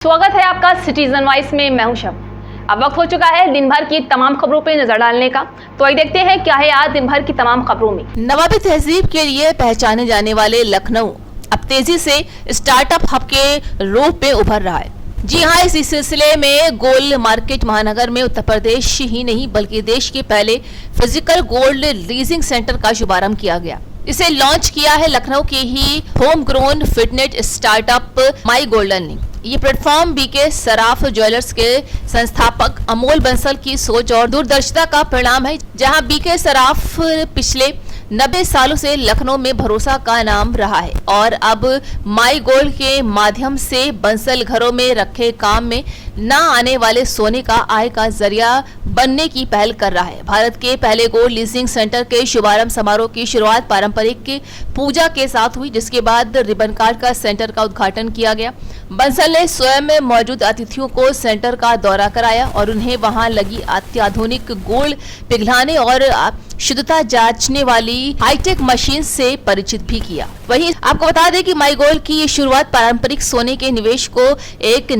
स्वागत है आपका सिटीजन वॉइस में। मैं हूं शब। अब वक्त हो चुका है दिन भर की तमाम खबरों पे नजर डालने का, तो आइए देखते हैं क्या है आज दिन भर की तमाम खबरों में। नवाबी तहजीब के लिए पहचाने जाने वाले लखनऊ अब तेजी से स्टार्टअप हब के रूप में उभर रहा है। जी हां, इसी सिलसिले में गोल्ड मार्केट महानगर में उत्तर प्रदेश ही नहीं बल्कि देश के पहले फिजिकल गोल्ड लीजिंग सेंटर का शुभारंभ किया गया। इसे लॉन्च किया है लखनऊ के ही home grown fitness startup my golden ने। ये प्लेटफॉर्म बीके सराफ ज्वेलर्स के संस्थापक अमोल बंसल की सोच और दूरदर्शिता का परिणाम है, जहां बीके सराफ पिछले 90 सालों से लखनऊ में भरोसा का नाम रहा है और अब माई गोल्ड के माध्यम से बंसल घरों में रखे काम में न आने वाले सोने का आय का जरिया बनने की पहल कर रहा है। भारत के पहले गोल्ड लीजिंग सेंटर के शुभारंभ समारोह की शुरुआत पारंपरिक पूजा के साथ हुई, जिसके बाद रिबन काट कर सेंटर का उद्घाटन किया गया। बंसल ने स्वयं मौजूद अतिथियों को सेंटर का दौरा कराया और उन्हें वहां लगी अत्याधुनिक गोल्ड पिघलाने और शुद्धता जांचने वाली हाईटेक मशीन से परिचित भी किया। वहीं आपको बता दें कि माई गोल्ड की ये शुरुआत पारंपरिक सोने के निवेश को एक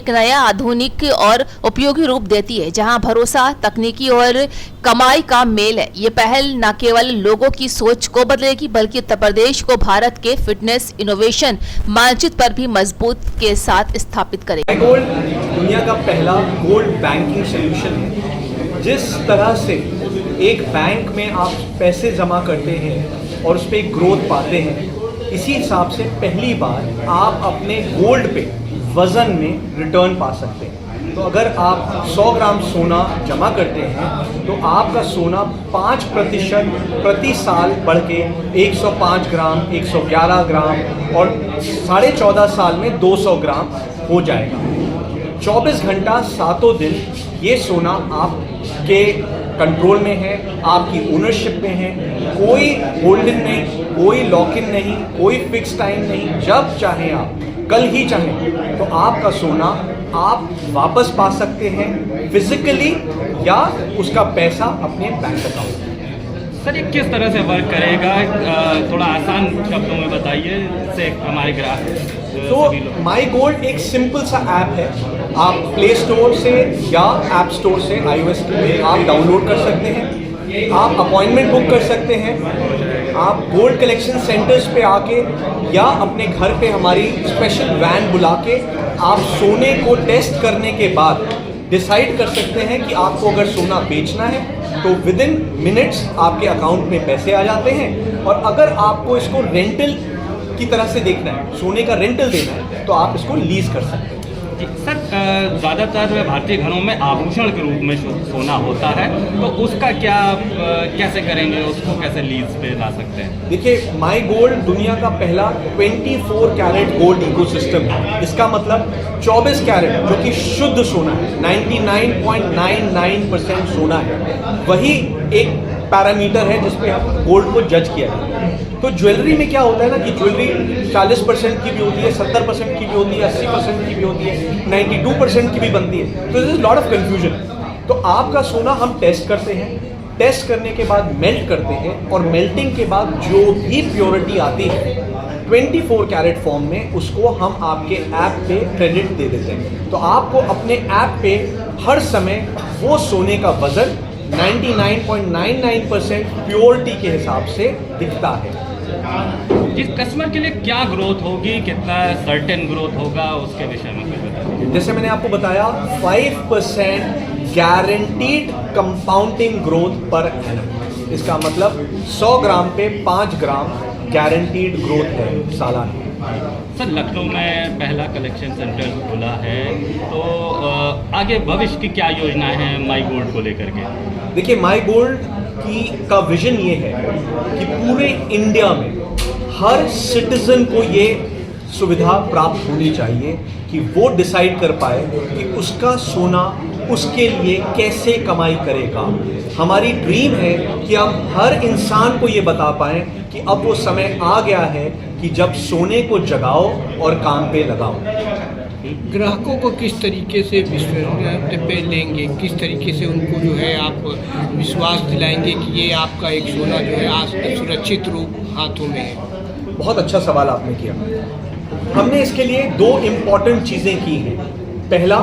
नया आधुनिक और उपयोगी रूप देती है, जहां भरोसा, तकनीकी और कमाई का मेल है। ये पहल न केवल लोगों की सोच को बदलेगी बल्कि उत्तर प्रदेश को भारत के फिटनेस इनोवेशन मानचित्र पर भी मजबूत के साथ स्थापित करेगी। माई गोल्ड दुनिया का पहला गोल्ड बैंकिंग सोल्यूशन है। जिस तरह से एक बैंक में आप पैसे जमा करते हैं और उस पर ग्रोथ पाते हैं, इसी हिसाब से पहली बार आप अपने गोल्ड पे वजन में रिटर्न पा सकते हैं। तो अगर आप 100 ग्राम सोना जमा करते हैं तो आपका सोना 5% प्रति साल बढ़ के 105 ग्राम, 111 ग्राम और 14.5 साल में 200 ग्राम हो जाएगा। 24 घंटा 7 दिन ये सोना आपके कंट्रोल में है, आपकी ओनरशिप में है। कोई होल्डिंग नहीं, कोई लॉक इन नहीं, कोई फिक्स टाइम नहीं। जब चाहें आप, कल ही चाहें तो आपका सोना आप वापस पा सकते हैं फिजिकली या उसका पैसा अपने बैंक अकाउंट में। सर, ये किस तरह से वर्क करेगा, थोड़ा आसान शब्दों में बताइए जिससे हमारे ग्राहक। तो माई गोल्ड एक सिंपल सा ऐप है। आप प्ले स्टोर से या ऐप स्टोर से iOS के लिए आप डाउनलोड कर सकते हैं। आप अपॉइंटमेंट बुक कर सकते हैं। आप गोल्ड कलेक्शन सेंटर्स पे आके या अपने घर पे हमारी स्पेशल वैन बुला के आप सोने को टेस्ट करने के बाद डिसाइड कर सकते हैं कि आपको अगर सोना बेचना है तो विदिन मिनट्स आपके अकाउंट में पैसे आ जाते हैं। और अगर आपको इसको रेंटल की तरह से देखना है, सोने का रेंटल देना है, तो आप इसको लीज कर सकते हैं। जी सर, ज़्यादातर भारतीय घरों में आभूषण के रूप में सोना होता है, तो उसका क्या कैसे करेंगे, उसको कैसे लीज पे ला सकते हैं? देखिए, माई गोल्ड दुनिया का पहला 24 कैरेट गोल्ड इकोसिस्टम है। इसका मतलब 24 कैरेट जो कि शुद्ध सोना है, 99.99% सोना है, वही एक पैरामीटर है जिसपे हम गोल्ड को जज किया जाता है। तो ज्वेलरी में क्या होता है ना कि ज्वेलरी 40% की भी होती है, 70% की भी होती है, 80% की भी होती है, 92% की भी बनती है। तो this is lot of confusion. तो आपका सोना हम टेस्ट करते हैं, टेस्ट करने के बाद मेल्ट करते हैं और मेल्टिंग के बाद जो भी प्योरिटी आती है 24 कैरेट फॉर्म में, उसको हम आपके ऐप पे क्रेडिट दे देते हैं। तो आपको अपने ऐप पे हर समय वो सोने का वजन 99.99% प्योरिटी के हिसाब से दिखता है। जिस कस्टमर के लिए क्या ग्रोथ होगी, कितना सर्टेन ग्रोथ होगा, उसके विषय में कुछ बताइए। जैसे मैंने आपको बताया 5% guaranteed compounding growth per annum. इसका मतलब 100 ग्राम पे 5 ग्राम गारंटीड ग्रोथ है सालाना। सर, लखनऊ में पहला कलेक्शन सेंटर खुला है, तो आगे भविष्य की क्या योजनाएं हैं माई गोल्ड को लेकर के? देखिए, माई गोल्ड का विजन ये है कि पूरे इंडिया में हर सिटीजन को ये सुविधा प्राप्त होनी चाहिए कि वो डिसाइड कर पाए कि उसका सोना उसके लिए कैसे कमाई करेगा। हमारी ड्रीम है कि हम हर इंसान को ये बता पाएं कि अब वो समय आ गया है कि जब सोने को जगाओ और काम पे लगाओ। ग्राहकों को किस तरीके से विश्वसनीयता पे लेंगे, किस तरीके से उनको जो है आप विश्वास दिलाएंगे कि ये आपका एक सोना जो है आज सुरक्षित रूप हाथों में है? बहुत अच्छा सवाल आपने किया। हमने इसके लिए 2 इम्पॉर्टेंट चीज़ें की हैं। पहला,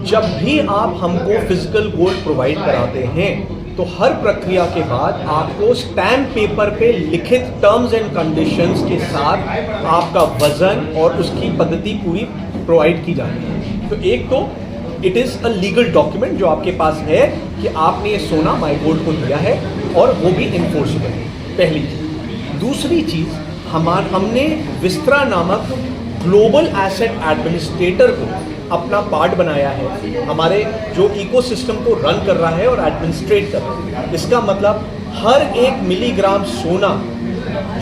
जब भी आप हमको फिजिकल गोल्ड प्रोवाइड कराते हैं तो हर प्रक्रिया के बाद आपको स्टैम्प पेपर पे लिखित टर्म्स एंड कंडीशंस के साथ आपका वजन और उसकी पद्धति पूरी प्रोवाइड की जाती है। तो एक तो it is a legal document जो आपके पास है कि आपने ये सोना माई गोल्ड को दिया है और वो भी इन्फोर्सेबल है, पहली चीज़। दूसरी चीज़, हमने विस्त्रा नामक ग्लोबल एसेट एडमिनिस्ट्रेटर को अपना पार्ट बनाया है, हमारे जो इकोसिस्टम को रन कर रहा है और एडमिनिस्ट्रेट कर रहा है। इसका मतलब हर 1 मिलीग्राम सोना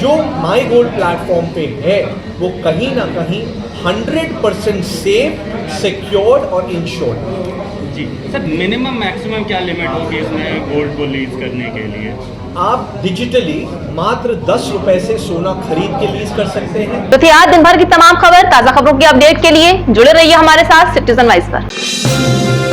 जो माई गोल्ड प्लेटफॉर्म पे है वो कहीं ना कहीं 100% सेफ, सिक्योर्ड और इंश्योर्ड। जी सर, मिनिमम मैक्सिमम क्या लिमिट होगी इसमें गोल्ड को लीज करने के लिए? आप डिजिटली मात्र 10 रुपए से सोना खरीद के लीज कर सकते हैं। तो थी आज दिन भर की तमाम खबर, ताजा खबरों की अपडेट के लिए जुड़े रहिए हमारे साथ सिटीजन वाइस पर।